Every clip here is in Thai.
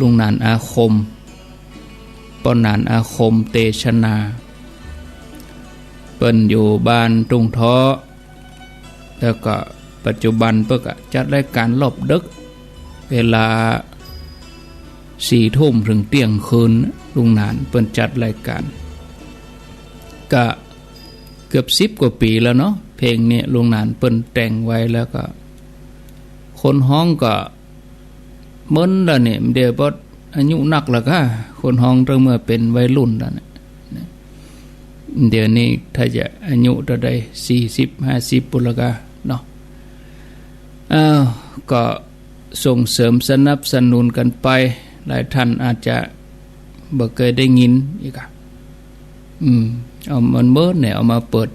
ลุงนานอาคมปนานอาคมเตชนาเปิ้นอยู่บ้านตุงท้อแล้วก็ปัจจุบันเปิ้นก็จัดรายการรอบดึกเวลา4 ทุ่มถึงเที่ยงคืนลุงนานเปิ้นจัดรายการก็เกือบ10 กว่าปีแล้วเนาะเพลงนี้ลุงนานเปิ้นแต่งไว้แล้วก็คนฮ้องก็มึนแล้วเนี่ยเดี๋ยวบ่อายุนักแล้วก็คนฮ้องตั้งเมื่อเป็นวัยรุ่นแล้วเนี่ยเดี๋ยวนี้ถ้าจะอายุเท่าใด40-50ปุละก็เนาะก็ส่งเสริมสนับสนุนกันไปหลายท่านอาจจะบ่เคยได้ยินอีกอ่ะเอามันเมื่อเนี่ยเอามาเปิด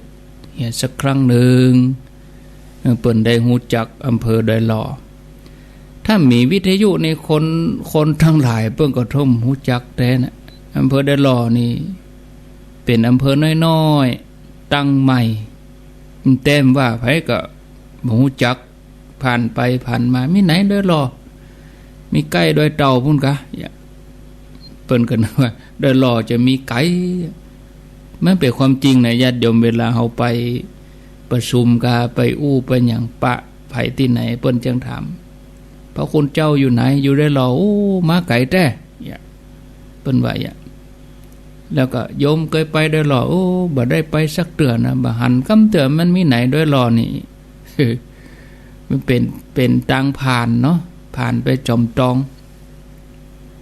เห็นสักครั้งหนึ่งเปิดได้หูจักอำเภอดอยหล่อถ้ามีวิทยุในคนทั้งหลายเปิ้นก็ท่มหูจักแต่นะอำเภอดอยหล่อนี่เป็นอำเภอน้อยๆตั้งใหม่แต้มว่าไผก็บ่หูจักผ่านไปผ่านมามีไหนดอยหล่อมีใกล้ดอยเต่าพุ่นกะเปิ้นก็นึกว่าดอยหล่อจะมีไกลมันเป็นความจริงนะญาติโยมเวลาเฮาไปประชุมกาไปอู้ไปหยังปะไผที่ไหนเปิ้นจังถามพระคุณเจ้าอยู่ไหนอยู่ได้หรอโอ้มาไกลแท้เปิ้นว่าแล้วก็โยมเคยไปได้หรอโอ้บ่ได้ไปสักเตือนนะบ่หันคำเตือนมันมีไหนด้วยหรอนี่มันเป็นทางผ่านเนาะผ่านไปจอมตอง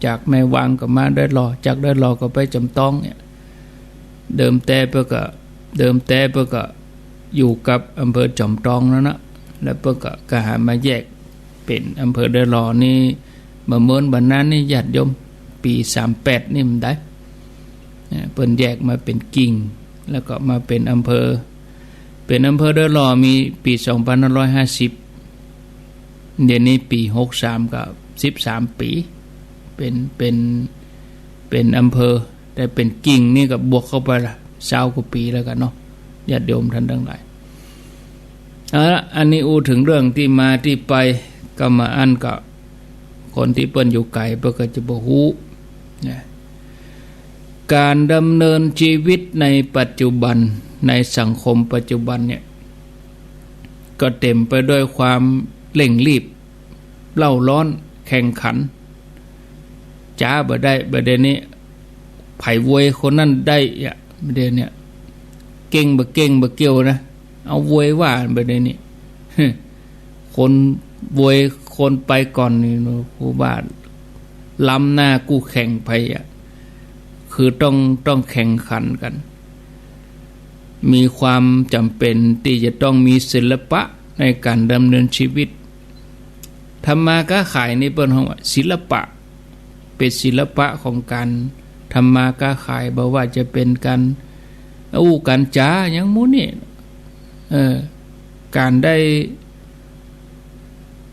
จากแม่วางก็มาได้หรอจากได้หรอก็ไปจอมตองเนี่ยเดิมแต่เปิ้นก็อยู่กับอำเภอจอมตองแล้วนะแล้วเปิ้นก็หามาแยกเป็นอำเภอดอยหล่อนี่มาเมินบัดนั้นนี่ญาติโยมปี38นี่มันได้เปิ้นแยกมาเป็นกิ่งแล้วก็มาเป็นอำเภอดอยหล่อมีปี2550เดี๋ยวนี้ปี63ก็13ปีเป็นอำเภอแต่เป็นกิ่งนี่ก็บวกเข้าไปละ20 กว่าปีแล้วกันเนาะญาติโยมท่านทั้งหลายอันนี้อูถึงเรื่องที่มาที่ไปก็มาอันก็คนที่เปิ้นอยู่ไกลเปิ้นก็จะบ่ฮู้นะการดำเนินชีวิตในปัจจุบันในสังคมปัจจุบันเนี่ยก็เต็มไปด้วยความเร่งรีบเล่าร้อนแข่งขันจ้าบ่ได้บ่ได้นี้ไผโวยคนนั้นได้บ่ได้เนี่ยเก่งบ่เกี่ยวนะเอาโวยว่าบ่ได้นี้คนโวยคนไปก่อนนี่ครูบาล้ำหน้ากู้แข่งไปคือต้องแข่งขันกันมีความจำเป็นที่จะต้องมีศิลปะในการดำเนินชีวิตธรรมาค้าขายนี่เปิ้นเฮาว่าศิลปะเป็นศิลปะของการทำมาค้าขายบ่ว่าจะเป็นการการจ้าหยังหมู่นี่การได้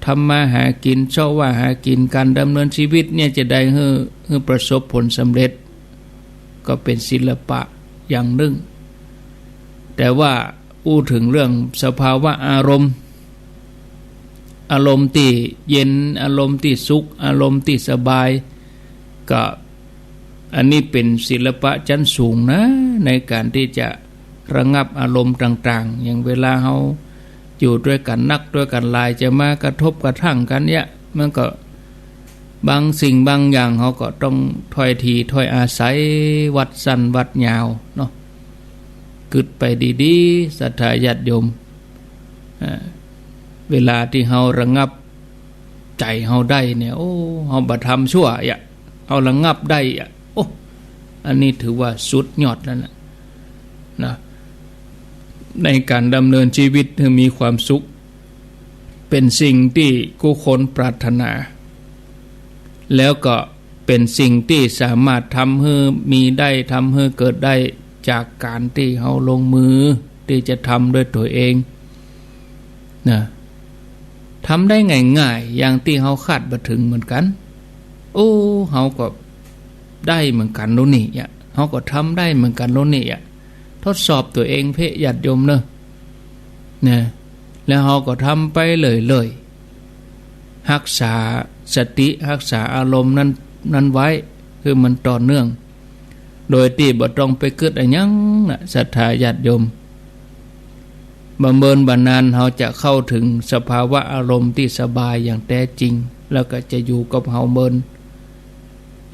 ทำมาหากินเช่าว่าหากินการดำเนินชีวิตเนี่ยจะได้ให้ประสบผลสำเร็จก็เป็นศิลปะอย่างหนึ่งแต่ว่าถึงเรื่องสภาวะอารมณ์ที่เย็นอารมณ์ที่สุขอารมณ์ที่สบายก็อันนี้เป็นศิลปะชั้นสูงนะในการที่จะระงับอารมณ์ต่างๆอย่างเวลาเฮาอยู่ด้วยกันนักด้วยกันหลายจะมากระทบกระทั่งกันเนี่ยมันก็บางสิ่งบางอย่างเขาก็ต้องถ้อยทีถ้อยอาศัยวัดสั้นวัดยาวเนาะกึดไปดีๆศรัทธาญาติโยมเวลาที่เฮาระงับใจเฮาได้เนี่ยโอ้เฮาบ่ทำชั่วเฮาระงับได้โอ้อันนี้ถือว่าสุดยอดแล้วนะในการดำเนินชีวิตให้มีความสุขเป็นสิ่งที่ผู้คนปรารถนาแล้วก็เป็นสิ่งที่สามารถทำให้มีได้ทำให้เกิดได้จากการที่เฮาลงมือที่จะทำด้วยตัวเองนะทำได้ง่ายๆอย่างที่เฮาคาดบ่ถึงเหมือนกันเฮาก็ได้เหมือนกันโน่นนี่เฮาก็ทำได้เหมือนกันโน่นนี่ทดสอบตัวเองเพ่ญาติโยมเนอะนะแล้วเฮาก็ทำไปเลยรักษาสติรักษาอารมณ์นั้น นั้นไว้คือมันต่อเนื่องโดยที่บ่ต้องไปเกิดอะไรยังนะศรัทธาญาติโยมบำเพ็ญบานานเราจะเข้าถึงสภาวะอารมณ์ที่สบายอย่างแท้จริงแล้วก็จะอยู่กับเฮาเมิน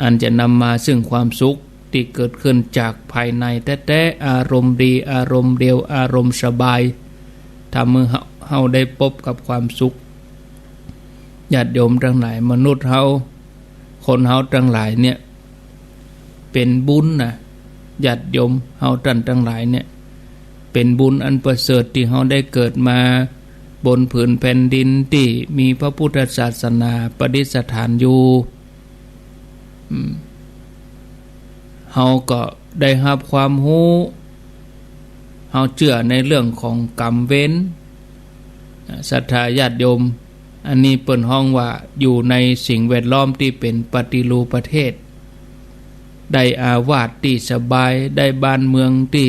อันจะนำมาซึ่งความสุขที่เกิดขึ้นจากภายในแท้ๆอารมณ์ดีอารมณ์เดียวอารมณ์สบายทำมือเฮาได้พบกับความสุขญาติโยมทั้งหลายมนุษย์เฮาคนเฮาทั้งหลายเนี่ยเป็นบุญนะญาติโยมเฮาท่านทั้งหลายเนี่ยเป็นบุญอันประเสริฐที่เฮาได้เกิดมาบนผืนแผ่นดินที่มีพระพุทธศาสนาประดิษฐานอยู่เฮาก็ได้รับความรู้เฮาเชื่อในเรื่องของกรรมเวรศรัทธาญาติโยมอันนี้เปิ้นห้องว่าอยู่ในสิ่งแวดล้อมที่เป็นปฏิรูปประเทศได้อาวาสที่สบายได้บ้านเมืองที่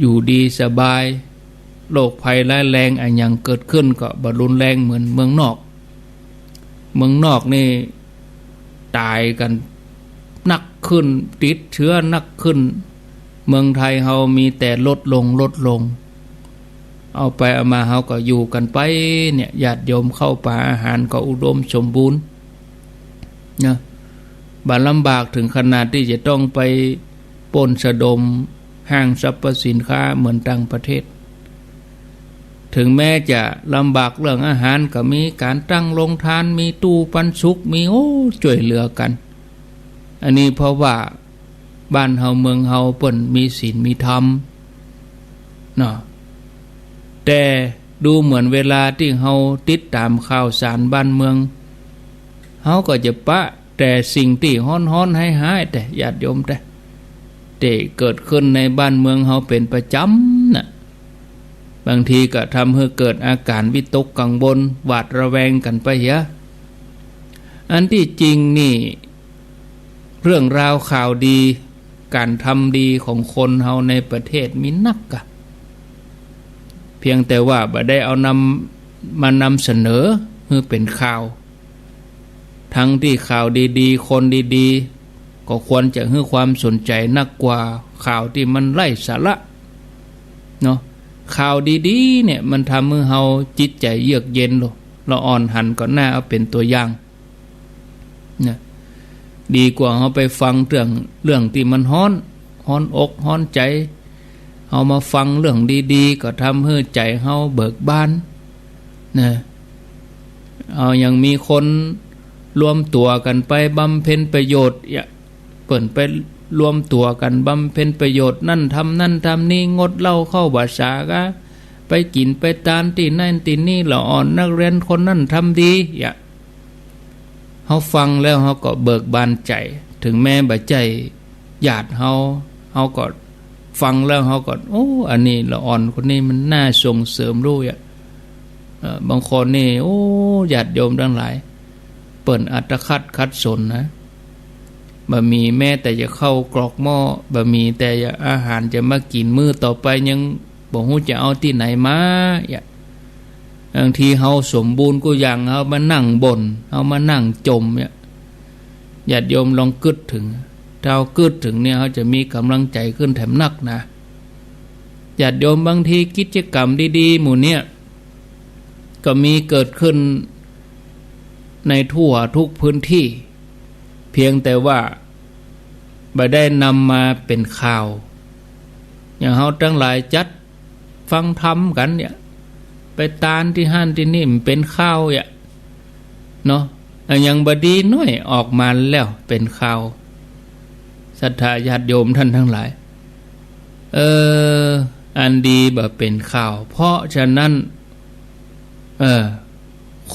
อยู่ดีสบายโรคภัยร้ายแรงอันยังเกิดขึ้นก็บ่รุนแรงเหมือนเมืองนอกนี่ตายกันนักขึ้นติดเชื้อนักขึ้นเมืองไทยเฮามีแต่ลดลงเอาไปเอามาเฮาก็อยู่กันไปเนี่ยญาติโยมเข้าป่าอาหารก็อุดมสมบูรณ์นะบ่ลำบากถึงขนาดที่จะต้องไปปล้นสะดมห้างสรรพสินค้าเหมือนต่างประเทศถึงแม้จะลำบากเรื่องอาหารก็มีการตั้งโรงทานมีตู้ปันสุกมีช่วยเหลือกันอันนี้เพราะว่าบ้านเฮาเมืองเฮาเปิ้นมีศีลมีธรรมเนาะแต่ดูเหมือนเวลาที่เฮาติดตามข่าวสารบ้านเมืองเฮาก็จะปะแต่สิ่งที่ฮ้อนๆให้หายแต่ญาติโยมแต่เกิดขึ้นในบ้านเมืองเฮาเป็นประจำน่ะบางทีก็ทำให้เกิดอาการวิตกกังวลหวาดระแวงกันไปเยอะอันที่จริงนี่เรื่องราวข่าวดีการทำดีของคนเฮาในประเทศมีนักกะเพียงแต่ว่าบ่ได้เอามานำเสนอเพื่อเป็นข่าวทั้งที่ข่าวดีๆคนดีๆก็ควรจะให้ความสนใจนักกว่าข่าวที่มันไร้สาระเนาะข่าวดีๆเนี่ยมันทำให้เฮาจิตใจเยือกเย็นเราอ่อนหันก็น่าเอาเป็นตัวอย่างนะดีกว่าเฮาไปฟังเรื่องที่มันฮ้อนอกฮ้อนใจเฮามาฟังเรื่องดีๆก็ทำให้ใจเฮาเบิกบานนะเอายังมีคนรวมตัวกันไปบำเพ็ญประโยชน์เปิ่นไปรวมตัวกันบำเพ็ญประโยชน์นั่นทำนี่งดเหล้าเข้าบาษากะไปกินไปตานที่นั่นที่นี่ละอ่อนนักเรียนคนนั่นทำดีเฮาฟังแล้วเฮาก็เบิกบานใจถึงแม้บ่ใจญาติเฮาก็ฟังแล้วเฮาก็อันนี้ละอ่อนคนนี้มันน่าส่งเสริมรู้บางคนนี่ญาติโยมทั้งหลายเปิ้นอัตคัดสนนะบ่มีแม้แต่จะเข้ากรอกหม้อบ่มีแต่อาหารจะมากินมื้อต่อไปยังบ่ฮู้จะเอาที่ไหนมาบางทีเฮาสมบูรณ์กูอย่างเฮามานั่งบ่นเฮามานั่งจมญาติโยมลองกึดถึงถ้าเฮากึดถึงเนี่ยเฮาจะมีกำลังใจขึ้นแถมนักนะญาติโยมบางทีกิจกรรมดีๆหมู่เนี่ยก็มีเกิดขึ้นในทั่วทุกพื้นที่เพียงแต่ว่าบ่ได้นำมาเป็นข่าวอย่างเฮาทั้งหลายจัดฟังธรรมกันเนี่ยไปตานที่ห้านที่นี่มันเป็นข่าวเนาะอย่างบดีน้อยออกมาแล้วเป็นข่าวศรัทธาญาติโยมท่านทั้งหลายอันดีบ่เป็นข่าวเพราะฉะนั้น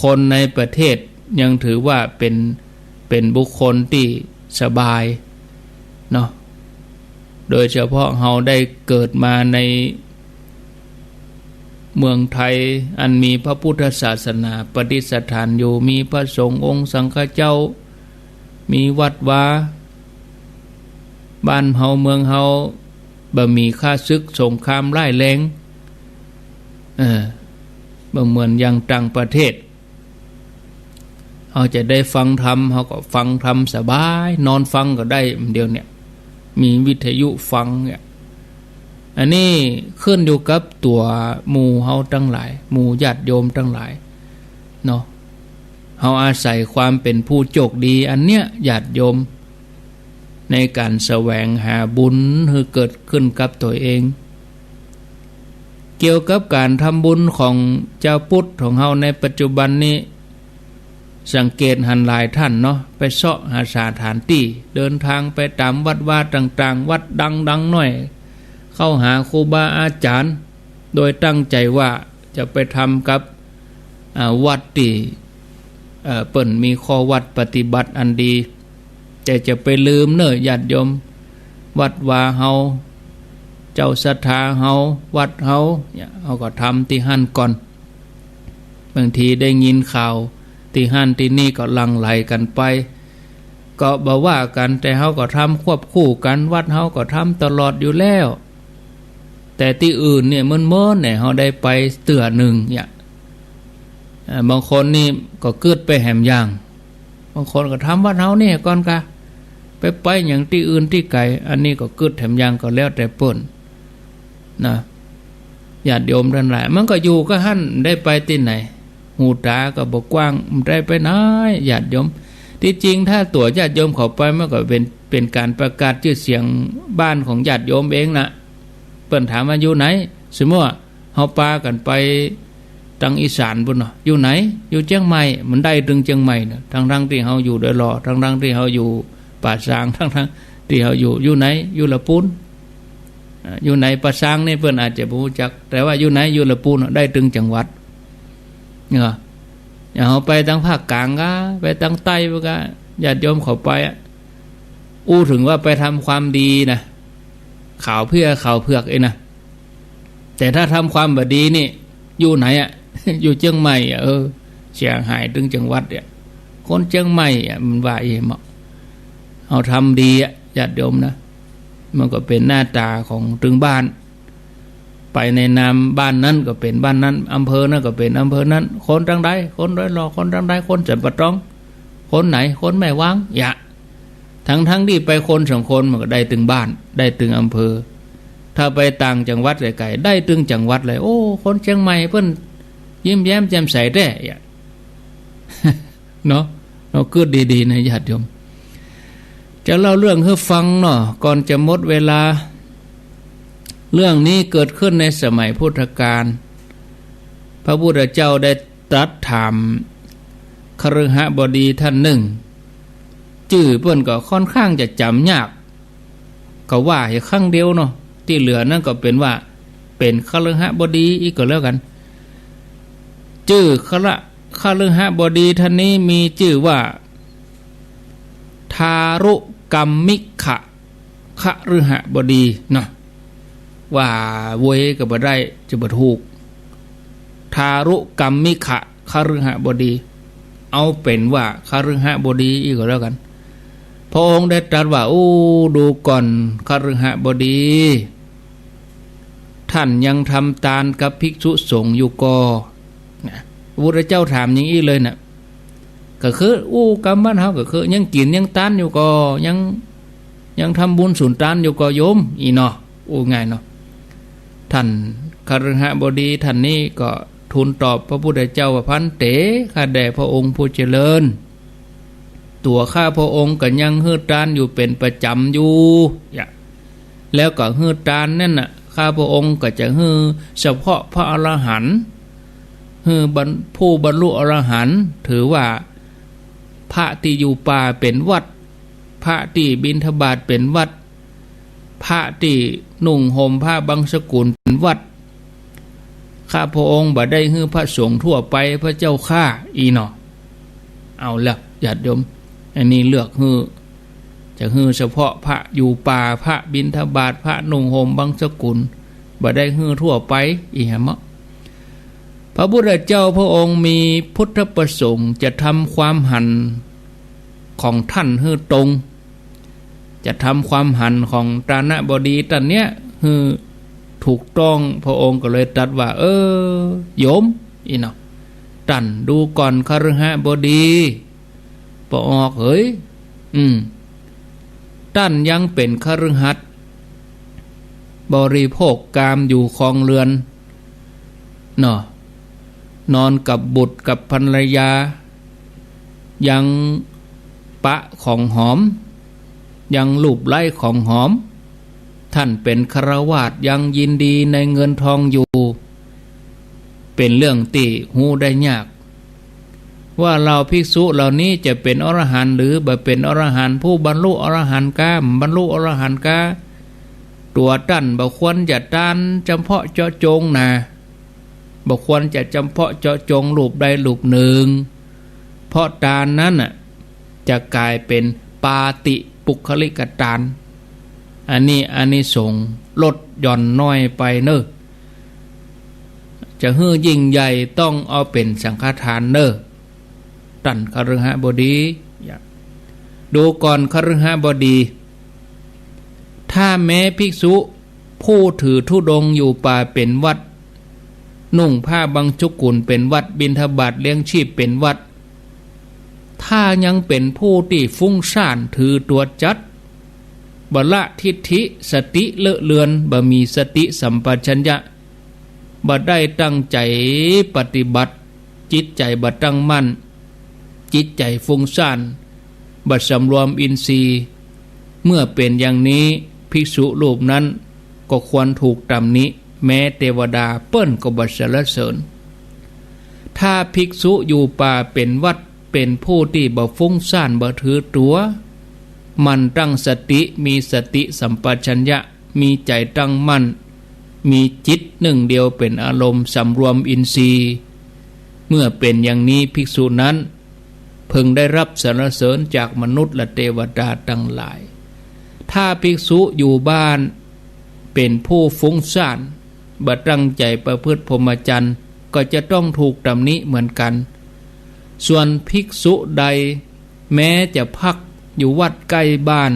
คนในประเทศยังถือว่าเป็นบุคคลที่สบายเนาะโดยเฉพาะเฮาได้เกิดมาในเมืองไทยอันมีพระพุทธศาสนาประดิษฐานอยู่มีพระสงฆ์องค์สังฆเจ้ามีวัดวาบ้านเฮาเมืองเฮาบ่มีข้าศึกสงครามร้ายแรงบ่เหมือนอย่างต่างประเทศ เขาจะได้ฟังธรรมเขาก็ฟังธรรมสบายนอนฟังก็ได้เดียวเนี่ยมีวิทยุฟังเนี่ยอันนี้ขึ้นอยู่กับตัวหมู่เฮาทั้งหลายหมู่ญาติโยมทั้งหลายเนาะเฮาอาศัยความเป็นผู้โชคดีอันเนี้ยญาติโยมในการแสวงหาบุญให้เกิดขึ้นกับตัวเองเกี่ยวกับการทำบุญของเจ้าพุทธของเฮาในปัจจุบันนี้สังเกตหันหลายท่านเนาะไปเสาะหาสถานที่เดินทางไปตามวัดว่าต่างๆวัดดังหน่อยเข้าหาครูบาอาจารย์โดยตั้งใจว่าจะไปทำกับวัดที่เปิ่นมีข้อวัดปฏิบัติอันดีแต่จะไปลืมเน้อญาติโยมวัดว่าเฮาเจ้าศรัทธาเฮาวัดเฮาเนี่ยเฮาก็ทำที่หั่นก่อนบางทีได้ยินข่าวที่หั่นที่นี่ก็ลังไหลกันไปก็บ่ว่ากันแต่เฮาก็ทำควบคู่กันวัดเฮาก็ทำตลอดอยู่แล้วแต่ที่อื่นเนี่ยมันเนี่ยเฮาได้ไปเตือหนึ่งเนี่ยบางคนนี่ก็เกิดไปแหมย่างบางคนก็ทำวัดเฮาเนี่ยก่อนกะไปอย่างที่อื่นที่ไกลอันนี้ก็เกิดแหมย่างก็แล้วแต่เปิ้นนะญาติโยมท่านหลายมันก็อยู่ก็หั่นได้ไปที่ไหนหูตาก็บ่กว้างได้ไปไหนญาติโยมที่จริงถ้าตัวญาติโยมเข้าไปมันก็เป็นการประกาศชื่อเสียงบ้านของญาติโยมเองนะเปิ้นถามว่าอยู่ไหนสมมุติว่าเฮาปากันไปทางอีสานพุ่นเนาะอยู่ไหนอยู่เชียงใหม่มันได้ถึงเชียงใหม่น่ะทั้งที่เฮาอยู่ดอยหล่อทั้งที่เฮาอยู่ป่าซางทั้งที่เฮาอยู่ไหนอยู่ละปูนอยู่ไหนป่าซางนี่เพิ่นอาจจะบ่รู้จักแต่ว่าอยู่ไหนอยู่ละปูนได้ถึงจังหวัดเนาะอย่างเฮาไปทางภาคกลางก็ไปทางใต้ก็ญาติโยมเข้าไปอู้ถึงว่าไปทำความดีนะข่าวเพื่อข่าวเผือกเองนะแต่ถ้าทำความบดีนี่อยู่ไหนอยู่เชียงใหม่เชียงหายถึงจังหวัดเนี่ยคนเชียงใหม่มันว่าเองเอาทำดีญาติโยมนะมันก็เป็นหน้าตาของถึงบ้านไปในนามบ้านนั้นก็เป็นบ้านนั้นอำเภอนั้นก็เป็นอำเภอนั้นคนทางใดคนร้อยรอคนทางใดคนจันปะตองคนไหนคนแม่วางอย่าทั้งที่ไปคนสองคนมันก็ได้ถึงบ้านได้ถึงอำเภอถ้าไปต่างจังหวัดไกลๆได้ถึงจังหวัดเลยโอ้คนเชียงใหม่เพิ่นยิ้มแย้มแจ่มใสแท้เนาะเราเกิดดีๆนะญาติโยมจะเล่าเรื่องให้ฟังเนาะก่อนจะหมดเวลาเรื่องนี้เกิดขึ้นในสมัยพุทธกาลพระพุทธเจ้าได้ตรัสถามคฤหบดีท่านหนึ่งชื่อเพิ่นก็ค่อนข้างจะจำยากก็ว่าให้ครั้งเดียวเนาะที่เหลือนั่นก็เป็นว่าเป็นคฤหบดีอีกก็แล้วกันชื่อคฤหบดีท่านนี้มีชื่อว่าทารุกัมมิขะคฤหบดีเนาะว่าเวยก็บ่ได้จะบ่ถูกทารุกัมมิขะคฤหบดีเอาเป็นว่าคฤหบดีอีกก็แล้วกันพระองค์ได้ตรัสว่าโอ้ดูก่อนคฤหบดีท่านยังทำทานกับภิกษุสงฆ์อยู่ก่อพระพุทธเจ้าถามอย่างนี้เลยนะก็คือกรรมบ้านเฮาก็คือยังกินยังทานอยู่ก่อยังทำบุญสุนทานอยู่ก่อโยมอีเนาะง่ายเนาะท่านคฤหบดีท่านนี้ก็ทูลตอบพระพุทธเจ้าว่าพันเตข้าแด่พระองค์ผู้เจริญตัวข้าพระองค์ก็ยังฮือทานอยู่เป็นประจำอยู่แล้วก็ฮือทานนั่นน่ะข้าพระองค์ก็จะฮือเฉพาะพระอรหันต์ฮือผู้บรรลุอรหันต์ถือว่าพระที่อยู่ป่าเป็นวัดพระที่บิณฑบาตเป็นวัดพระที่นุ่งห่มผ้าบางสกุลเป็นวัดข้าพระองค์บ่ได้ฮือพระสงฆ์ทั่วไปพระเจ้าข้าอีเนาะเอาละญาติโยมอันนี้เลือกฮือจะฮือเฉพาะพระอยู่ป่าพระบิณฑบาตพระนุ่งห่มบางสกุลบ่ได้ฮือทั่วไปอีหะมะพระพุทธเจ้าพระองค์มีพุทธประสงค์จะทำความหันของท่านฮือตรงจะทำความหันของตานะบดีตอนเนี้ยฮือถูกต้องพระองค์ก็เลยตรัสว่าโยมอีเนาะตันดูก่อนคฤหบดี ปออกเฮ้ยท่านยังเป็นคฤหัสถ์บริโภคกามอยู่ครองเรือนเนาะนอนกับบุตรกับภรรยายังปะของหอมยังลูบไล้ของหอมท่านเป็นฆราวาสยังยินดีในเงินทองอยู่เป็นเรื่องที่หูได้ยากว่าเราภิกษุเหล่านี้จะเป็นอรหันต์หรือบ่เป็นอรหันต์ผู้บรรลุอรหันต์กาบรรลุอรหันต์กาตัวตั้นบ่ควรจะต้านจำเพาะเจาะจงนะบ่ควรจะจำเพาะเจาะจงรูปใดรูปหนึ่งเพราะตานนั้นน่ะจะกลายเป็นปาติปุคลิกตานอันนี้อานิสงส์ลดหย่อนน้อยไปเนอะจะฮื้อยิ่งใหญ่ต้องเอาเป็นสังฆทานเนอะตันคฤหบดีดูก่อนคฤหบดีถ้าแม้ภิกษุผู้ถือธุดงค์อยู่ป่าเป็นวัดนุ่งผ้าบางชุกุลเป็นวัดบิณฑบาตเลี้ยงชีพเป็นวัดถ้ายังเป็นผู้ที่ฟุ้งซ่านถือตัวจัดบละทิฏฐิสติเลอะเลือนบ่มีสติสัมปชัญญะบ่ได้ตั้งใจปฏิบัติจิตใจบ่ตั้งมั่นจิตใจฟุ้งซ่านบ่สำรวมอินทรีย์เมื่อเป็นอย่างนี้ภิกษุรูปนั้นก็ควรถูกตำหนิแม้เทวดาเปิ้นก็บ่สรรเสริญถ้าภิกษุอยู่ป่าเป็นวัดเป็นผู้ที่บ่ฟุ้งซ่านบ่ถือตัวมันตั้งสติมีสติสัมปชัญญะมีใจตั้งมั่นมีจิตหนึ่งเดียวเป็นอารมณ์สำรวมอินทรีย์เมื่อเป็นอย่างนี้ภิกษุนั้นพึงได้รับสรรเสริญจากมนุษย์และเทวดาทั้งหลายถ้าภิกษุอยู่บ้านเป็นผู้ฟุ้งซ่านบ่ตั้งใจประพฤติพรหมจรรย์ก็จะต้องถูกตำหนิเหมือนกันส่วนภิกษุใดแม้จะพักอยู่วัดใกล้บ้าน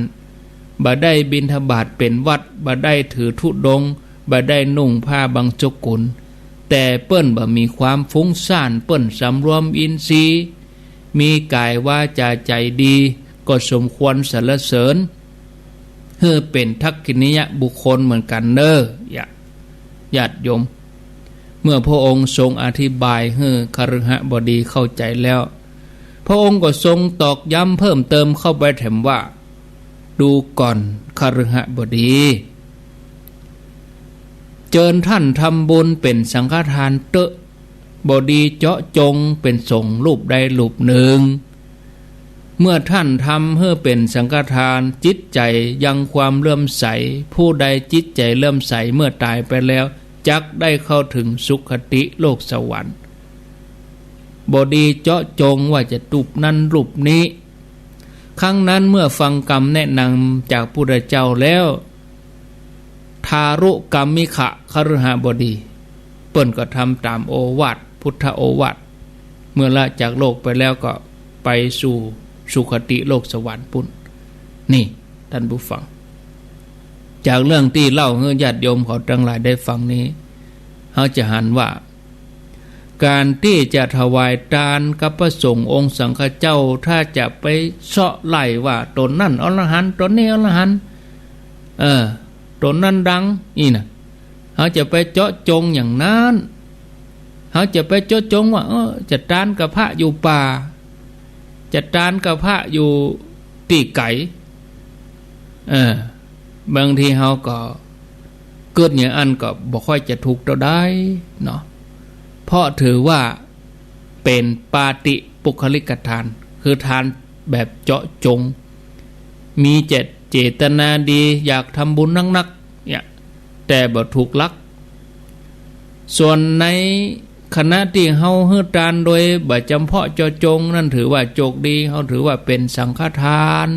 บ่ได้บิณฑบาตเป็นวัดบ่ได้ถือธุดงค์บ่ได้นุ่งผ้าบางจกุลแต่เปิ้นบ่มีความฟุ้งซ่านเปิ้นสำรวมอินทรีย์มีกายวาจาใจดีก็สมควรสรรเสริญเพื่อเป็นทักขินิยบุคคลเหมือนกันเด้อญาติโยมเมื่อพระองค์ทรงอธิบายให้คฤหบดีเข้าใจแล้วพระองค์ก็ทรงตอกย้ำเพิ่มเติมเข้าไปแถมว่าดูก่อนคฤหบดีเจิญท่านทำบุญเป็นสังฆทานเตอะบดีเจาะจงเป็นสงฆ์รูปใดรูปหนึ่งเมื่อท่านทำให้เป็นสังฆทานจิตใจยังความเลื่อมใสผู้ใดจิตใจเลื่อมใสเมื่อตายไปแล้วจักได้เข้าถึงสุคติโลกสวรรค์บดีเจาะจงว่าจะรูปนั้นรูปนี้ครั้งนั้นเมื่อฟังกรรมแนะนำจากพุทธเจ้าแล้วทารุกรรมิขะคฤหบดีเปิ้นก็ทำตามโอวาทพุทธโอวาทเมื่อละจากโลกไปแล้วก็ไปสู่สุคติโลกสวรรค์ปุ่นนี่ท่านผู้ฟังจากเรื่องที่เล่าให้ญาติโยมเขาทั้งหลายได้ฟังนี้เขาจะหันว่าการที่จะถวายทานกับพระสงฆ์องค์สังฆเจ้าถ้าจะไปเสาะไล่ว่าตนนั่นอรหันต์ตนนี้อรหันต์ตนนั้นดังนี่นะเขาจะไปเจาะจงอย่างนั้นเขาจะไปเจาะจงว่าจะทานกับพระอยู่ป่าจะทานกับพระอยู่ตีไก่บางทีเขาก็เกิดอย่างอันก็บ่ค่อยจะถูกเราได้เนาะเพราะถือว่าเป็นปาติปุคลิกทานคือทานแบบเจาะจงมีเจตนาดีอยากทำบุญนักๆเนี่ยแต่บ่ถูกลักส่วนในคณะที่เฮาฮื้อทานโดยบ่จำเพาะเจาะจงนั่นถือว่าโจกดีเฮาถือว่าเป็นสังฆทาน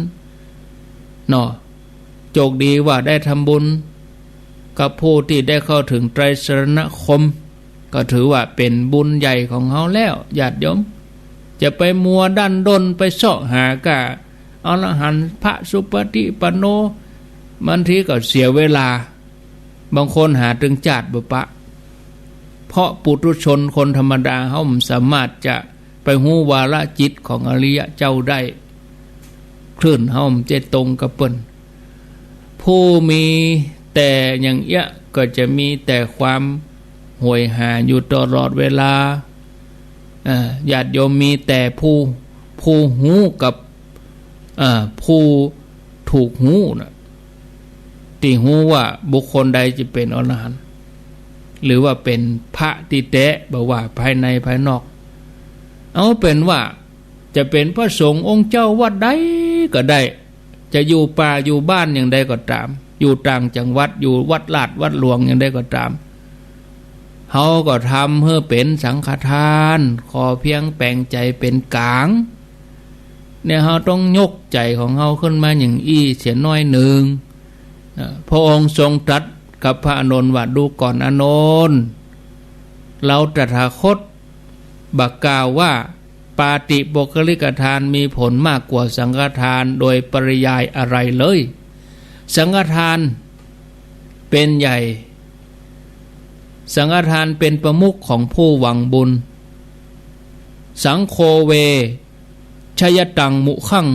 เนาะโจกดีว่าได้ทำบุญกับผู้ที่ได้เข้าถึงไตรสรณคมก็ถือว่าเป็นบุญใหญ่ของเฮาแล้วญาติโยมจะไปมัวดันด้นไปเสาะหากะอรหันต์พระสุปฏิปันโนบางทีก็เสียเวลาบางคนหาถึงจาดบ่ปะเพราะปุถุชนคนธรรมดาเฮาสามารถจะไปฮู้วาระจิตของอริยะเจ้าได้ คลื่นเฮาจะตรงกับเปิ้นผู้มีแต่อย่างเอี้ยก็จะมีแต่ความห่วยหาอยู่ตลอดเวลาญาติโยมมีแต่ผู้หูกับผู้ถูกหูนะที่หูว่าบุคคลใดจะเป็นอรหันต์หรือว่าเป็นพระที่แท้บอกว่าภายในภายนอกเอาเป็นว่าจะเป็นพระสงฆ์องค์เจ้าวัดใดก็ได้จะอยู่ป่าอยู่บ้านอย่างใดก็ตามอยู่ต่างจังหวัดอยู่วัดลาดวัดหลวงอย่างใดก็ตามเฮาก็ทำเพื่อเป็นสังฆทานขอเพียงแปลงใจเป็นกลางเนี่ยเฮาต้องยกใจของเฮาขึ้นมาอย่างเสียน้อยหนึ่งพระองค์ทรงตรัสกับพระอานนท์ว่าดูก่อนอานนท์เราตถาคตบักกล่าวว่าปาติโมกขลิกทานมีผลมากกว่าสังฆทานโดยปริยายอะไรเลยสังฆทานเป็นใหญ่สังฆทานเป็นประมุขของผู้หวังบุญสังโฆเวชยตังมุขัง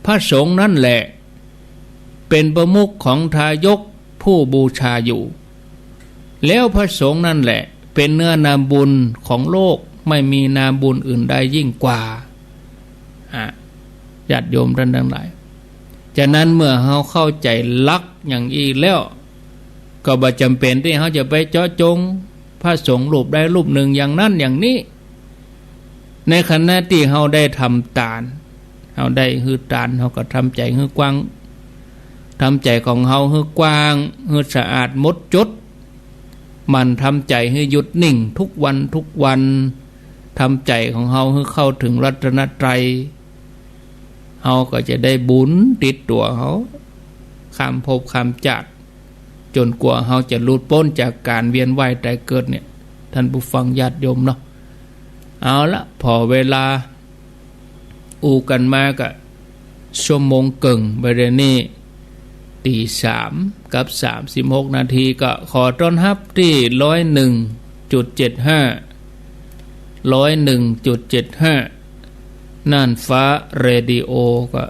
พระสงฆ์นั่นแหละเป็นประมุขของทายกผู้บูชาอยู่แล้วพระสงฆ์นั่นแหละเป็นเนื้อนาบุญของโลกไม่มีนาบุญอื่นใดยิ่งกว่าญาติโยมท่านทั้งหลายฉะนั้นเมื่อเราเข้าใจลักอย่างอีแล้วก็บ่จำเป็นที่เขาจะไปเจาะจงพระสงฆ์รูปใดรูปหนึ่งอย่างนั้นอย่างนี้ในขณะที่เขาได้ทำทานเขาได้ฮือทานเขาก็ทำใจฮือกว้างทำใจของเขาฮือกว้างฮือสะอาดหมดจดมันทำใจให้หยุดนิ่งทุกวันทุกวันทำใจของเขาให้เข้าถึงรัตนตรัยเขาก็จะได้บุญติดตัวเขาข้ามภพข้ามชาติจนกว่าเขาจะหลุดพ้นจากการเวียนว่ายตายเกิดเนี่ยท่านผู้ฟังญาติโยมเนาะเอาละพอเวลาอูกันมาก็ชั่วโมงกึ่งไปเดี๋ยวนี้ตี3 กับ 36 นาทีก็ขอต้อนรับที่ 101.75 น่านฟ้าเรดิโอก็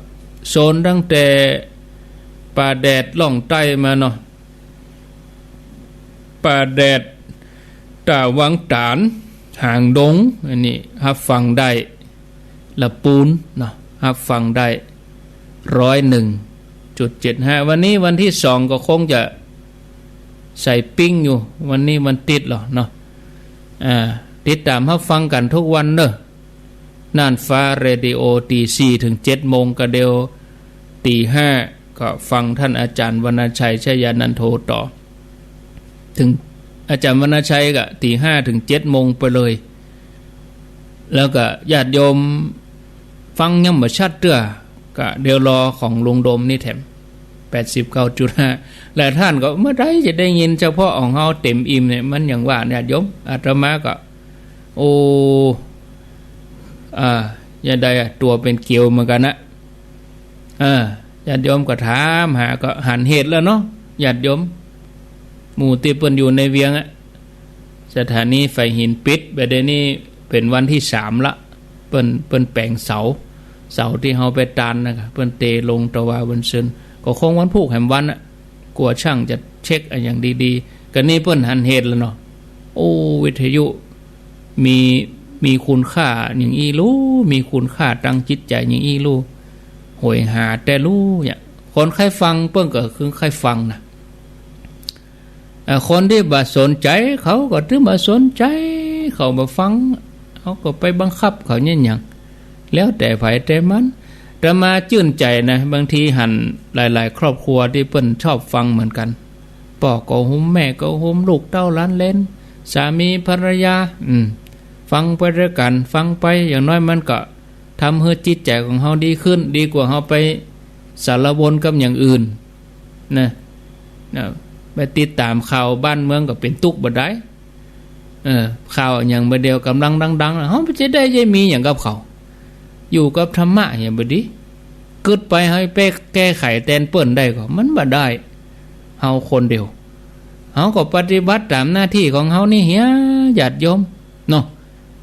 โซนตั้งแต่ป่าแดดล่องใต้มาเนาะป่าแดดตาวังตานห่างดงอันนี้รับฟังได้ละปูนเนาะรับฟังได้ 101.75 วันนี้วันที่2ก็คงจะใส่ปิ้งอยู่วันนี้มันติดหรอเนาะติดตามรับฟังกันทุกวันเนอะน่านฟ้าเรดิโอตี4ถึง7โมงก็เดียวตี5ก็ฟังท่านอาจารย์วรรณชัยชยานันโทต่อถึงอาจารย์วรรณชัยก็ตี5ถึง7โมงไปเลยแล้วก็ญาติโยมฟังยังบ่ชัดเด้อก็เดี๋ยวรอของลุงโดมนี่แถม 89.5 และท่านก็เมื่อใดจะได้ยินเฉพาะของเฮาเต็มอิ่มเนี่ยมันอย่างว่าญาติโยมอาตมาก็โอ้อย่าได้ตัวเป็นเกลียวเหมือนกันนะญาติโยมก็ถามหาก็หันเหตุแล้วเนาะญาติโยมหมู่ที่เปิ้นอยู่ในเวียงสถานีไฟหินปิดไปเดี๋ยวนี้เป็นวันที่3ละเปิ้นแปลงเสาที่เฮาไปตานนะครับเปิ้นเตลงตะวาวันซึนก็คงวันพุธแห่งวันกลัวช่างจะเช็คอย่างดีๆก็นี่เปิ้นหันเหตุแล้วเนาะโอ้วิทยุมีคุณค่าอย่างอีรู้มีคุณค่าตั้งจิตใจอย่างอีรู้โหยหาแต่รู้เนี่ยคนใครฟังเปิ้นก็คือใครฟังนะคนที่บ่สนใจเขาก็ถึงบ่สนใจเขาบ่ฟังเขาก็ไปบังคับเขาเนี่ยอย่างแล้วแต่ไผแต่มันแต่มาชื่นใจนะบางทีหันหลายๆครอบครัวที่เปิ้นชอบฟังเหมือนกันพ่อก็หุ้มแม่ก็หุ้มลูกเต้าหลานเล่นสามีภรรยาฟังไปด้วยกันฟังไปอย่างน้อยมันก็ทำให้จิตใจของเฮาดีขึ้นดีกว่าเฮาไปสารวนกับอย่างอื่นนะไปติดตามข่าวบ้านเมืองก็เป็นตุกบ่ได้ข่าวอย่างบ่เดียวกำลังดังๆเฮาจะได้ยังมีอย่างกับเขาอยู่กับธรรมะอย่างบ่ดีกึดไปให้ไปแก้ไขแตนเปิ้นได้ก็มันบ่ได้เฮาคนเดียวเฮาก็ปฏิบัติตามหน้าที่ของเฮานี่เฮียญาติโยมเนาะ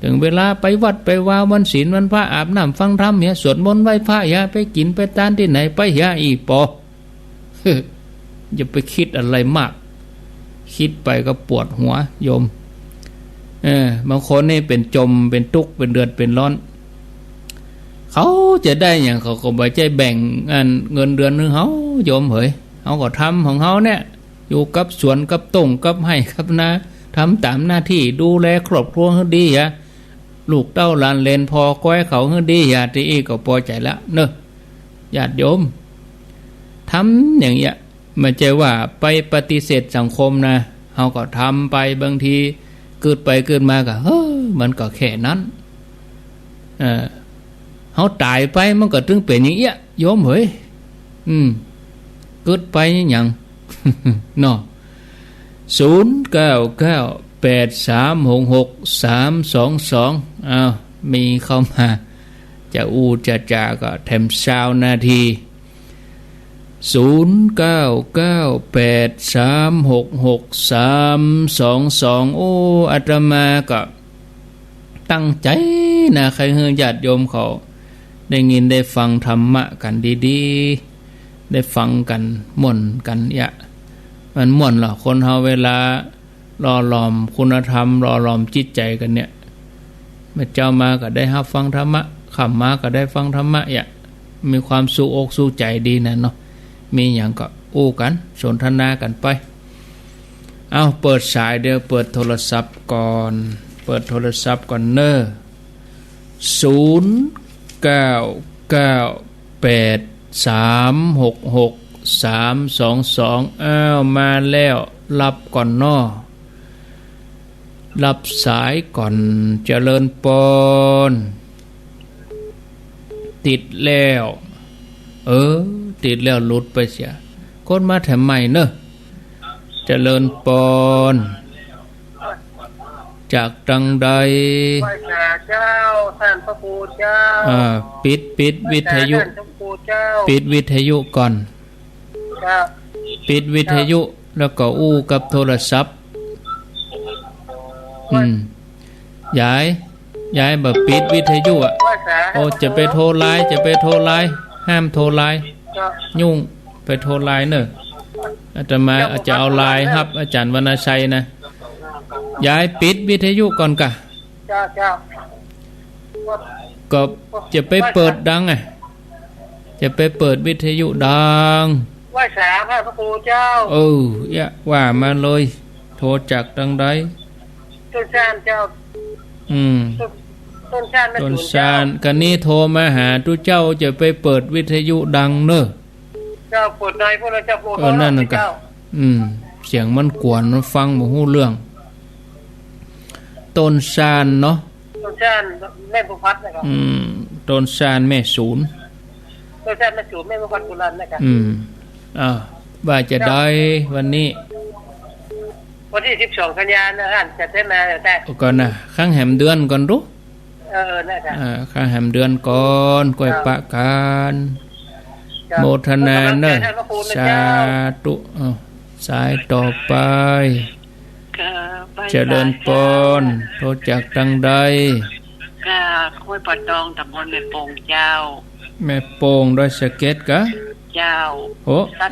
ถึงเวลาไปวัดไปว่าวันศีลวันพระอาบน้ำฟังธรรมเนี่ยสวดมนต์ไหว้พระอย่าไปกินไปทานที่ไหนไปอย่าอีปออย่าไปคิดอะไรมากคิดไปก็ปวดหัวโยมบางคนนี่เป็นจมเป็นทุกข์เป็นเดือดเป็นร้อนเขาจะได้อย่างเขาก็บ่ใจแบ่งเงินเดือนนึงเขาโยมเฮ้ยเขาก็ทำของเขาเนี่ยอยู่กับสวนกับต้งกับให้กับนาทำตามหน้าที่ดูแลครอบครัวให้ดีอย่าลูกเต้าหลานเลนพอก้อยเขาให้ดีอย่าที่อีก็พอใจละเนอะญาติโยมทำอย่างเงี้ยไม่ใช่ว่าไปปฏิเสธสังคมนะเขาก็ทำไปบางทีเกิดไปเกิดมาก็มันก็แค่นั้นเขาตายไปมันก็ถึงเป็นอย่างเงี้ยโยมเฮ้ยเกิดไปอย่างเนาะ0998366322มีเข้ามาจะจะจาก็แถม20 นาที0998366322โอ้อาตมาก็ตั้งใจนะใครเฮือญาติโยมเขาได้ยินได้ฟังธรรมะกันดีๆได้ฟังกันม่วนกันมันม่วนหรอคนเฮาเวลารอหลอมคุณธรรมรอหลอมจิตใจกันเนี่ยเมื่อเจ้ามาก็ได้รับฟังธรรมะขับมาก็ได้ฟังธรรมะมีความสุขอกสุขใจดีนะเนาะมีอย่างก็อู้กันสนทนากันไปเอาเปิดสายเดี๋ยวเปิดโทรศัพท์ก่อนเนอะ0998366322มาแล้วรับก่อนนอรับสายก่อนเจริญปนติดแล้วติดแล้วหลุดไปเสียคนมาแถมใหม่เนอะเจริญปนจากตังใดไหว้เจ้าท่านพระครูเจ้าปิดวิทยุปิดวิทยุก่อนปิดวิทยุแล้วก็อู้กับโทรศัพท์ย้ายแบบปิดวิทยุจะไปโทรไลน์ห้ามโทรไลน์ยุ่งไปโทรไลน์เนอะอาตมาอาจจะเอาไลน์ครับอาจารย์วรรณชัยนะย้ายปิดวิทยุก่อนกะก็จะไปเปิดดังจะไปเปิดวิทยุดังไหว้สาพระครูเจ้าว่ามาเลยโทรจากดังใดต้นชานเจ้าต้นชานกันนี้โทรมาหาทุเจ้าจะไปเปิดวิทยุดังเนอะเจ้าเปิดในพวกเราจะโปรดนั่นน่ะกะเสียงมันกวนมันฟังบ่ฮู้เรื่องต้นชานเนาะต้นชานแม่บุพัฒน์นะครับต้นชานแม่ศูนย์ต้นชานแม่ศูนย์แม่บุพัฒน์กุลันนะครับว่าจะได้วันนี้วันที่12 กันยายนนะจะได้มาแต่ก่อนนะข้างแหมเดือนก่อนรู้นะครับข้างแหมเดือนก่อนก้อยปะกันโมทนาเนอะสาธุสายต่อไปเจริญปนโทษจากตังใดห้วยปอดองตำบลแม่โป่งเจ้าแม่โป่งด้วยสเก็ตกะเจ้า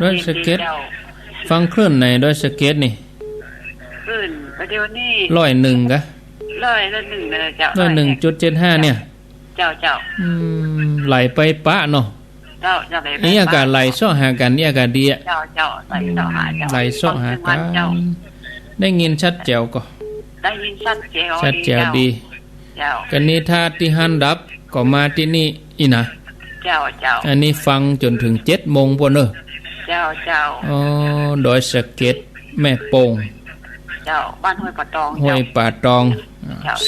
ด้วยสเก็ตฟังคลื่นไหนด้วยสเก็ตนี่คลื่นประเดี๋ยวนี้101กะ101เลยเจ้า101.75เนี่ยเจ้าไหลไปปะเนาะนี่อากาศไหลซ่อหากันนี่อากาศดีเจ้าไหลซ่อหากันได้ยินชัดแจ๋วก็ได้ยินชัดแจ๋วดีกันนี้ถ้าที่หันดับก็มาที่นี่อีนะเจ้าอันนี้ฟังจนถึง7 โมงพอเนอะเจ้าดอยสะเก็ดแม่โป่งเจ้าบ้านห้วยป่าตองห้วยป่าตอง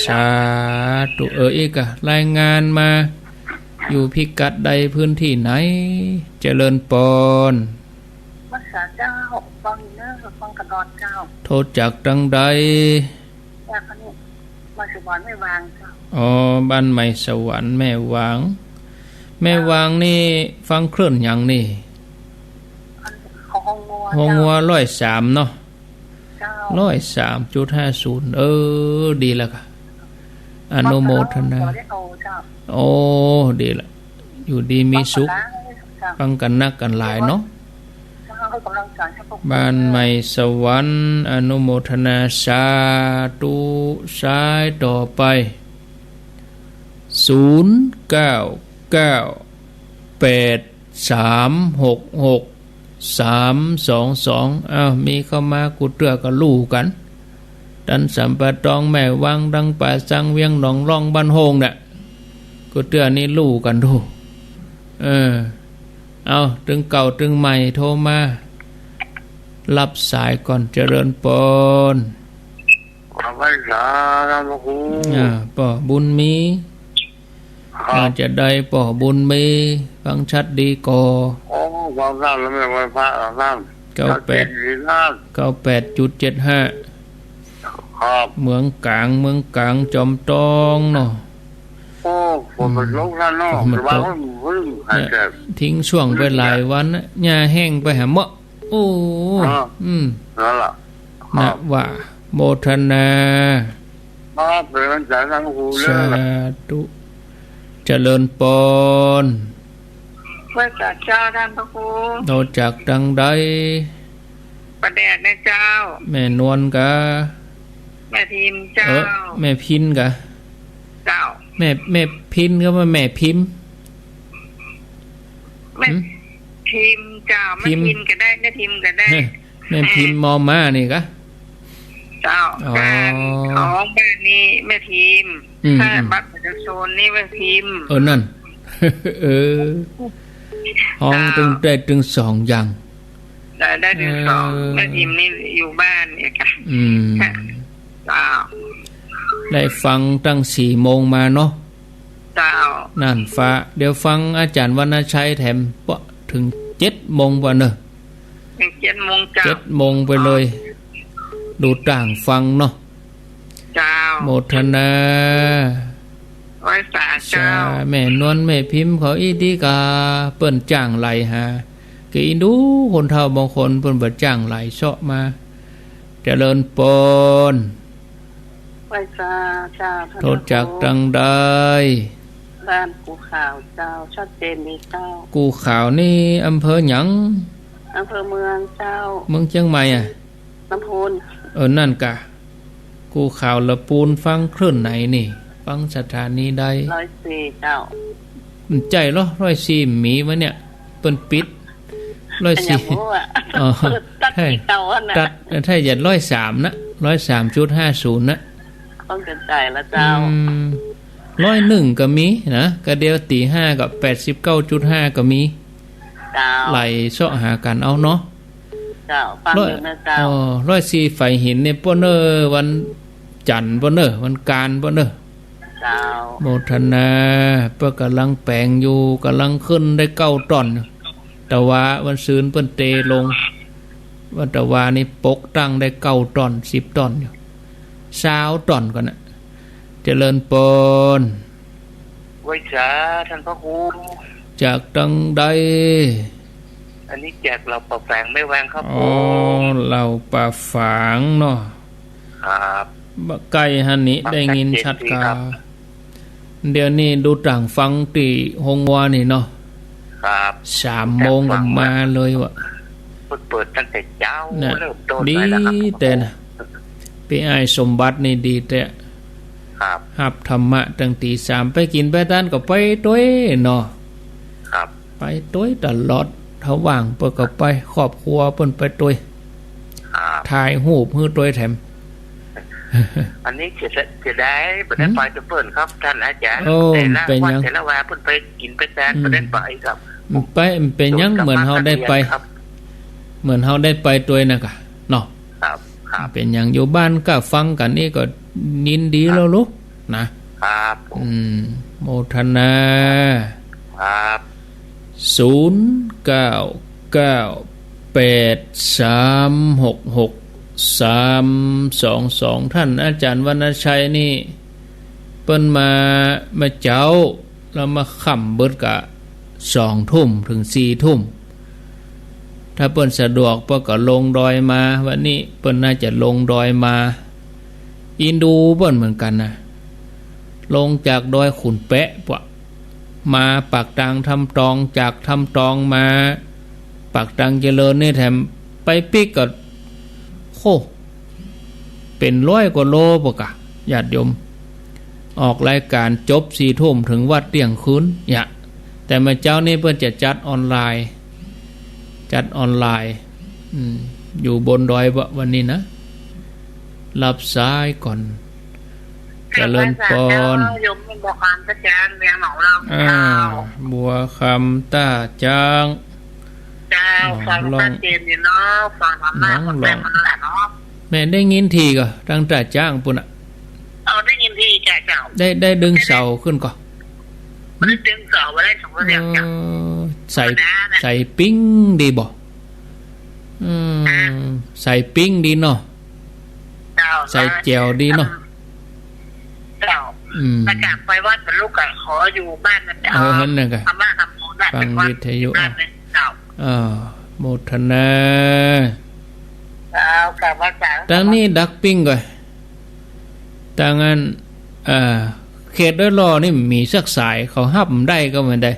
สาธุอีกรายงานมาอยู่พิกัดใดพื้นที่ไหนเจริญปนวัดสาเจ้าฟังเนอฟังกระดอนเจ้าโทษจากดังใดจากนี้มาสวรรค์ไม่วางเจ้าบ้านใหม่สวรรค์แม่วางนี่ฟังเคลื่อนอย่างนี่ห้องงัว103เนาะ103.50ดีแล้วค่ะ อนุโมทนาโอ้ดีละอยู่ดีมีสุขฟังกันนักกันหลายเนาะบ้านใหม่สวรรค์อนุโมทนาสาธุสายต่อไป0998366322อ้าวมีเข้ามากูเตือก็ลู่กันดันสัมปะตองแม่วังดังป่าสังเวียงหนองร่องบ้านโฮงน่ะกูเตือนี่ลู่กันดูเอาตึงเก่าตึงใหม่โทรมารับสายก่อนเจริญปนขอพระสาธุพระครูป่อบุญมีอาจจะได้ป่อบุญมีฟังชัดดีก่อฟังทราบแล้วไม่ไหวพระทราบ98.75ครับเมืองกลางจอมตองเนาะฝนมันลงแล้วเนาะว่าพึ่งหายใจทิ้งช่วงไปหลายวันนะหญ้าแห้งไปหาเมาะโอ้นั่นล่ะนะว่าโมทนาเป็นใจทั้งหูเลยสาธุเจริญปนพระเจ้าท่านพระครูโตจากดังใดประแดดในเจ้าแม่นวลกะแม่พิมพ์เจ้าแม่พินกะเจ้าแม่พินก็ว่าแม่พิมพ์แม่พิมพ์เจ้าแม่พิมพ์ก็ได้แม่พิมพ์ก็ได้แม่พิมพ์มอมานี่กะเจ้าการของบ้านนี้แม่พิมพ์ถ้าบัตรประชาชนนี่แม่พิมพ์นั่นห้องตึง2อย่างได้ถึง2แม่พิมพ์นี่อยู่บ้านเนี่ยค่ะเจ้าได้ฟังตั้ง4 โมงมาเนาะเจ้านั่นฟ้าเดี๋ยวฟังอาจารย์วรรณชัยแถมปะถึง7 โมงป่ะเนอะ7 โมงเจ้า7 โมงไปเลยดูต่างฟังเนาะเจ้าโมทนาไว้สาเจ้าแม่นวลแม่พิมพ์เขาอีดีกาเปิ้นจ้างไหลหากี่ดูคนเฒ่าบางคนเปิ้นบ่จ้างไหลเซาะมาเจริญปนไว้สาเจ้าโทษจากดังใดบ้านกูขาวเจ้าชัดเจนดีเจ้ากูขาวนี่อำเภอหยังอำเภอเมืองเจ้าเมืองเชียงใหม่ลำพูนนั่นกะกูข่าวละปูนฟังคลื่นไหนนี่ฟังสถานีใด104เจ้าใจเหรอ104มีวะเนี่ยเปิ้นปิด104ตัดเก่าน่ะตัดถ้าอย่า103นะ103.50นะต้องเกินใจละเจ้า101ก็มีนะก็เดียวตี5กับ 89.5 ก็มีเจ้าไหลเสาะหากันเอาเนาะฟังอยู่นะเจ้า104ไฟหินเนี่ยป้อเนอวันจันทร์ป้อเนอวันการป้อเนอเจ้าโมทนาเปิ้นกำลังแปลงอยู่กำลังขึ้นได้9 ตอนแต่ว่าวันซืนเปิ้นเตลงวันแต่ว่านี่ปกตั้งได้9 ตอน10 ตอนอยู่20 ตอนก่อนน่ะเจริญปนไว้สาท่านพระครูจากดังใดอันนี้แจกเราปลาแฝงไม่แวงครับเราปลาฝางเนาะครับใกล้ฮันนี้ได้ยินชัดกาเดี๋ยวนี้ดูต่างฟังตีหงวานี่เนาะครับ3 โมงก็มาเลยวะเปิดตั้งแต่เช้าเริ่มต้นดีแต่นะพี่ไอ้สมบัตินี่ดีแต่ครับหับธรรมะตั้งตี 3ไปกินไปทานก็ไปต้วยเนาะครับไปต้วยตลอดถ้าว่างเปิ้นก็ไปครอบครัวเปิ้นไปต้วยถ่ายรูปฮื้อต้วยแถมอันนี้จะได้ประเด็นไปจะเปิ้นครับท่านอาจารย์เป็นยังแต่ละว่าเปิ้นไปกินไปแซนประเด็นไปครับไปเป็นยังเหมือนเฮาได้ไปเหมือนเฮาได้ไปต้วยน่ะกะเนาะครับเป็นยังอยู่บ้านก็ฟังกันนี่ก็ยินดีแล้วลูกนะครับโมทนาครับ0998366322ท่านอาจารย์วรรณชัยนี่เปิ้นมาเจ้าแล้วมาค่ำเบิดกะ2 ทุ่มถึง4 ทุ่มถ้าเปิ้นสะดวกเปิ้นก็ลงดอยมาวันนี้เปิ้นน่าจะลงดอยมาอินดูเปิ้นเหมือนกันนะ ลงจากดอยขุนแปะปะมาปากตังทำตองจากทำตองมาปากตังเจริญนี่แถมไปปิกก็โคเป็น100 กว่าโลปะกะญาติโยมออกรายการจบ4 ทุ่มถึงวัดเที่ยงคืนเนี่ยแต่เมื่อเจ้านี่เพื่อนจะจัดออนไลน์อยู่บนดอยวันนี้นะรับสายก่อนเจริญพรยมบัวคำตาจางเมียงหนองเราบัวคำตาจางเจ้าฟังตาเจนนี่เนาะฟังธรรมะคนแม่มันแหละเนาะแม่ได้ยินทีก็ตั้งตาจ้างปุ่นอ่ะได้ยินทีเจ้าได้ดึงเสาขึ้นก่อนได้ดึงเสาไว้ได้สองเรื่องใส่ปิ้งดีบ่ใส่ปิ้งดีเนาะใส่แจวดีเนาะประกาศไปวัดเป็นลูกกับขออยู่บ้านนั่นเองนั่นน่ะทำบ้านทำบุญได้ฟังวิทยุโมทนากับว่าทางนี้ดักปิ้งก่อนทางนั้นเขตด้วยรอนี่มีสักสายเขาห้ามได้ก็ไม่ได้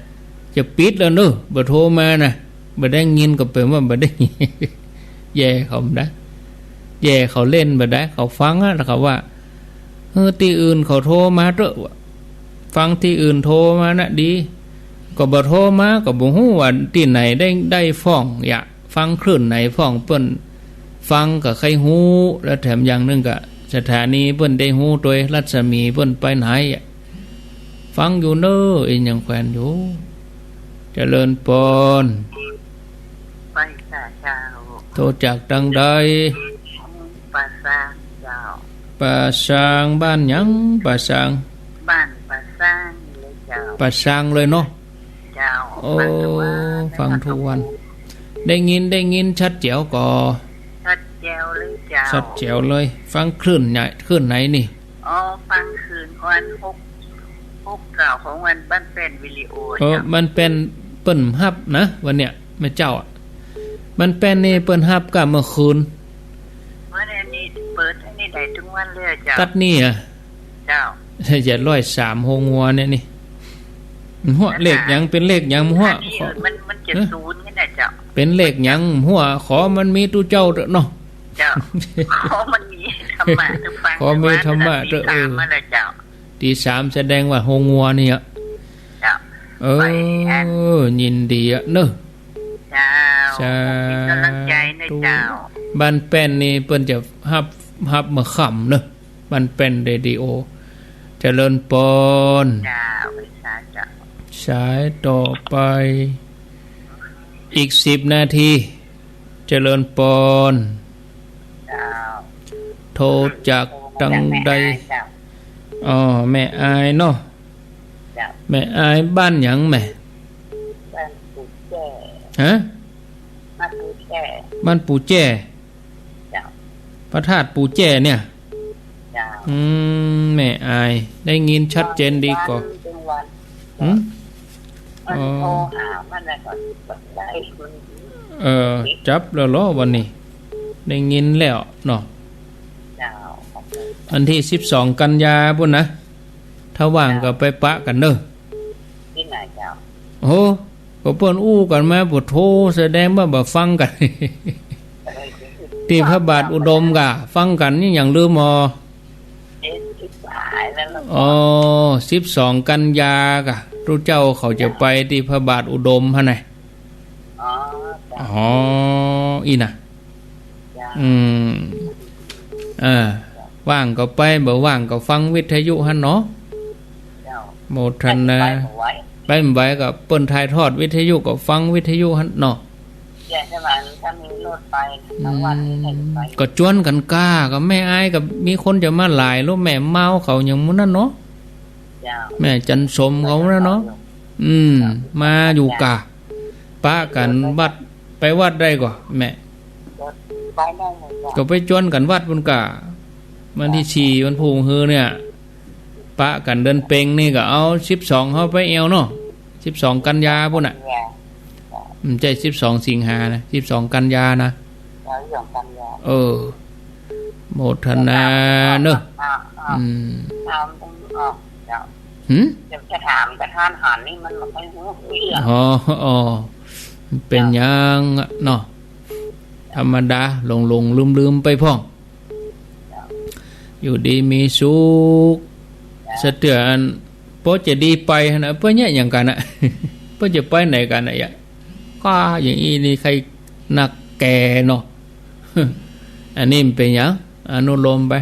จะปิดแล้วเนอะบ่โทรมานะบ่ได้ยินก็เป็นว่าบ่ได้แย่เขาได้แย่เขาเล่นบ่ได้เขาฟังแล้วเขาว่าที่อื่นเขาโทรมาเถอะฟังที่อื่นโทรมานะดีก็บ่โทรมาก็บ่ฮู้ว่าที่ไหนได้ฟ้องอย่าฟังคลื่นไหนฟ้องเปิ้นฟังก็ใครฮู้แล้วแถมอย่างนึงก็สถานีเปิ้นได้ฮู้โดยรัศมีเปิ้นไปไหนฟังอยู่เน้ออีหยังแขวนอยู่เจริญพรไปเจ้าโทรจากทางใดปาซางเจ้าปาซางบ้านหยังปาซางบ้านปาซางเลยเจ้าปาซางเลยเนาะเจ้าโอ้ฟังทุกวันได้ยินชัดแจ๋วก่อชัดแจ๋วเลยเจ้าชัดแจ๋วเลยฟังคลื่นไหนนี่ฟังคืนวัน6 เก่าของวันบ้านเป็นวิดีโอมันเป็นเปิ้นฮับนะวันเนี้ยแม่เจ้ามันเป็นนี่เปิ้นฮับกับเมื่อคืนวันนี้เปิดให้นี่ได้ทุกวันเลยเจ้าตัดนี่อ่ะเจ้าจะ103โฮงัวเนี่ยนี่หัวเลขหยังเป็นเลขหยังหัวมัน70นี่แหละเจ้าเป็นเลขหยังหัวขอมันมีตู้เจ้าเด้อเนาะเจ้าขอมันมีธรรมะทุกฟังขอมีธรรมะเด้อตี3แสดงว่าโฮงัวนี่อ่ะเจ้ายินดีอ่ะเนอะเจ้าเป็นกำลังใจนะเจ้าบ้านแป้นนี่เปิ้นจะฮับมาค่ำเนอะบ้านแป้นเรดิโอเจริญพรสายต่อไปอีก10 นาทีเจริญพรโทรจากตังใดแม่อายเนาะแม่อายบ้านหยังแม่บ้านปู่แจ้ฮะบ้านปู่แจ้บ้านปู่แจ้พระธาตุปู่แจ้เนี่ยแม่อายได้ยินชัดเจนดีกว่าจับแล้วล้อวันนี้ได้ยินแล้วเนาะอันที่12 กันยาพุ่นนะถ้าว่างก็ไปปะกันเด้อที่ไหนเจ้าโอ้ก็เปิ้นอู้กันมาบ่โทรแสดงว่าบ่ฟังกันที่พระบาทอุดมกะฟังกันนี่อย่างลืม12 กันยากะรู้เจ้าเขาจะไปที่พระบาทอุดมฮะไหนอีน่ะว่างก็ไปบ่ว่างก็ฟังวิทยุหั่นเนาะโมทนาไปบ่ไหวก็เปิ้นถ่ายทอดวิทยุก็ฟังวิทยุหั่นเนาะถ้ามีรถไปทั้งวันก็จวนกันกล้าก็แม่อายกับมีคนจะมาหลายลูกแม่เมาเขาอย่างมื้อนั้นเนาะแม่จันสมเขาแล้วเนาะมาอยู่กะป้ากันวัดไปวัดได้ก่อแม่ก็ไปจวนกันวัดบนกะวันที่4วันพุงฮือเนี่ยป้ากันเดินเปงนี่ก็เอา12เฮาไปเอวเนาะ12 กันยาพุ่นน่ะมันใจ12 สิงหานะ12 กันยานะโมทนาเนอะ เจ้าหืมจะถามแต่ท่านหันนี่มันไม่รู้เรื่องอ๋อเป็นยังเนาะธรรมดาหลงลืมไปพ่องอยู่ดีมีสุขสะเตือนเพราะจะดีไปนะเพราะเนี่ยอย่างกันนะเพราะจะไปไหนกันนะอย่างก็อย่างนี้นี่ใครหนักแก่เนาะอันนี้มันเป็นอย่างอนุโลมไป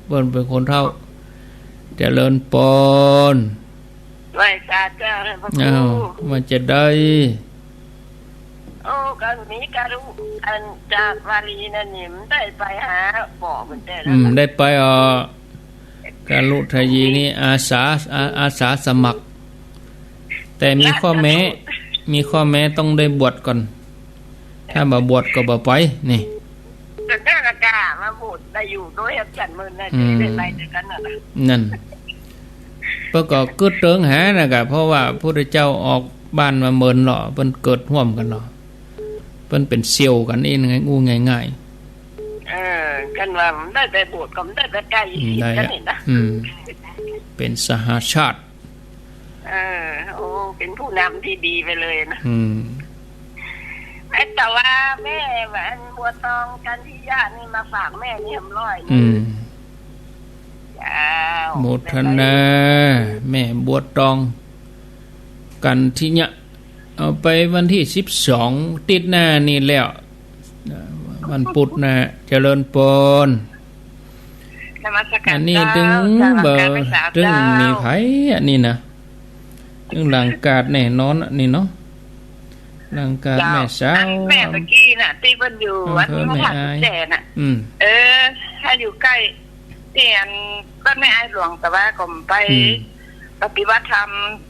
เปิ้นเป็นคนเท่าเจริญปนไหว้ศาลเจ้าเลยพระครูมันจะได้โอ้การนี้การูอันจากวารีนั่นนี่มันได้ไปหาบอกเหมือนแต่ได้ไปการลุทยีนี่อาสาสมัครแต่มีข้อแม้ต้องได้บวชก่อนถ้าบ่บวชก็บ่ไปนี่จะได้ละกามาบวชได้อยู่ด้วยกันมื้อนั้นได้ไปด้วยกันน่ะนั่นเพิ่นก็กึดเติงหาน่ะก็เพราะว่าพระพุทธเจ้าออกบ้านมาเมินเนาะเพิ่นเกิดร่วมกันเนาะเพิ่นเป็นเสี่ยวกันเองง่ายกันว่าได้ไปบวชก็ได้ไปใกล้กันนี่นะเป็นสหชาติโอ้เป็นผู้นำที่ดีไปเลยนะแต่ว่าแม่แหวนบัวตองกันที่ญาตินี่มาฝากแม่นี่100โมทนาแม่บัวตองกันที่เนี่ยเอาไปวันที่12ติดหน้านี่แล้ววันพุธนะเจริญปนอันนี้ถึงถึงมีไผอันนี้นะถึงหลังกาดแน่นอนอันนี้เนาะหลังกาดแม่สาวแม่เมื่อกี้น่ะที่เพิ่นอยู่วัดพระธาตุแสนน่ะถ้าอยู่ใกล้เตียนบ้านแม่ไอ้หลวงแต่ว่าก็ไปปฏิบัติธรรม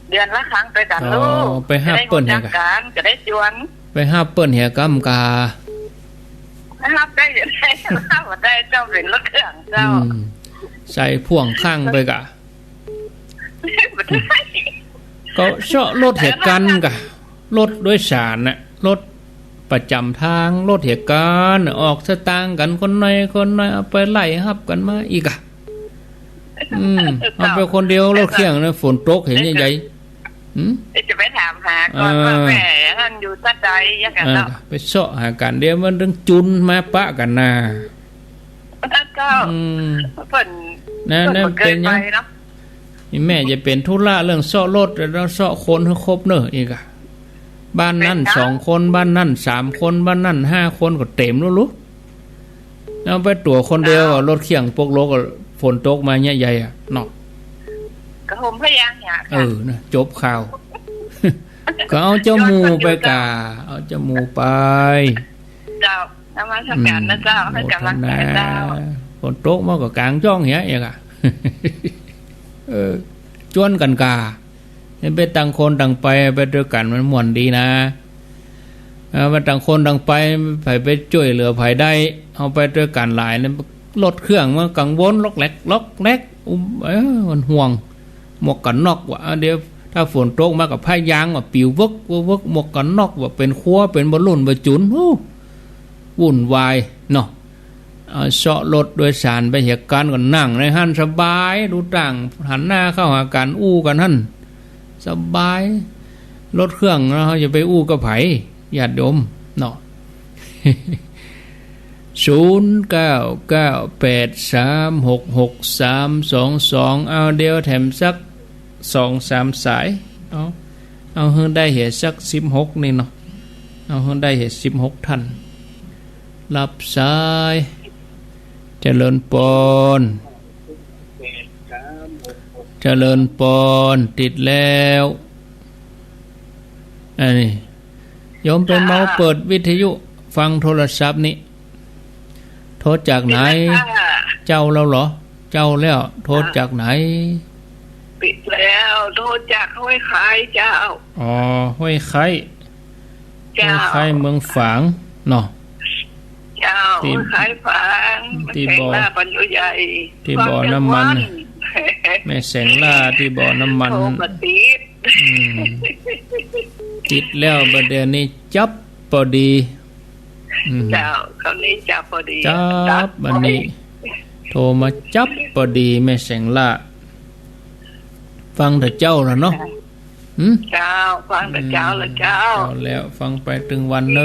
เดือนละครั้งไปกันลูกไปหาเปิ้นให้กันจะได้จวนไปหาเปิ้นเหียกำการับได้ยังไงรับได้เจ้าเป็นรถเครื่องเจ้าใส่พ่วงข้างไปกะก็เชาะรถเหตุการณ์กะรถโดยสารน่ะรถประจำทางรถเหตุการณ์ออกสตางค์กันคนน้อยเอาไปไล่ฮับกันมาอีกอ่ะเอาไปคนเดียวรถเครื่องนะฝนตกเห็นใหญ่จะไปถามหาก่อนว่าแม่ท่านอยู่ท่าใดยังกันเนาะไปเสาะหากันเดี๋ยวมันเรื่องจุนมาปะกันน่ะก็เพิ่นนั่นเป็นยังนี่แม่จะเป็นธุระเรื่องเสาะรถแล้วเสาะคนให้ครบเนอะอีกอ่ะบ้านนั่น2คนบ้านนั่น3คนบ้านนั่น5คนก็เต็มแล้วลูกเอาไปตัวคนเดียวรถเคียงพวกโลกฝนตกมาใหญ่ๆอ่ะเนาะกระผมพยางเนี่ยนะจบข่าวก็เอาเจ้าหมูไปกาเอาเจ้าหมูไปเจ้านมัสการนะเจ้าให้กำลังใจเจ้าฝนตกมาก็กลางจ้องเหี้ยอีกอ่ะจวนกันกาไปต่างคนต่างไปไปด้วยกันมันม่วนดีนะมาต่างคนต่างไปช่วยเหลือไผได้เอาไปด้วยกันหลายนั้นรถเครื่องมันกังวลล็อกแลกมันห่วงหมวกกันน็อกว่าเดี๋ยวถ้าฝนตกมากับผ้ายางว่าปิววกหมวกกันน็อกว่าเป็นคัวเป็นบอลลูนบอลจุนวุ่นวายเนาะเสาะรถโดยสารไปเหตุการณ์ก็นั่งในหันสบายดูต่างหันหน้าเข้าหากันอู้กันหันสบายรถเครื่องแล้วเขาจะไปอู้กับไผญาติโยมเนาะ0998366322เอาเดียวแถมสัก 2-3 สายเอาเฮือได้เหตุสัก16นี่เนาะเอาเฮือได้เหตุ16ท่านรับสายเจริญปนเจริญปนติดแล้วอันนี้โยมเป็นเมาเปิดวิทยุฟังโทรศัพท์นี่โทรจากไหนเจ้าแล้วเหรอเจ้าแล้วโทรจากไหนปิดแล้วโทรจากห้วยไข่เจ้าห้วยไข่ห้วยไข่เมืองฝางเนาะเจ้าห้วยไข่ฝางที่บ่อปัญญใหญ่ที่บ่อน้ำมันแม่แสงล่าที่บ่อน้ำมันติดแล้วประเดี๋ยวนี้จับพอดีเจ้าคำนี้จับพอดีจับวันนี้โทรมาจับพอดีแม่แสงล่า ฟังแต่เจ้าล่ะเนาะเจ้าฟังแต่เจ้าละเจ้าแล้วฟังไปถึงวันเนอะ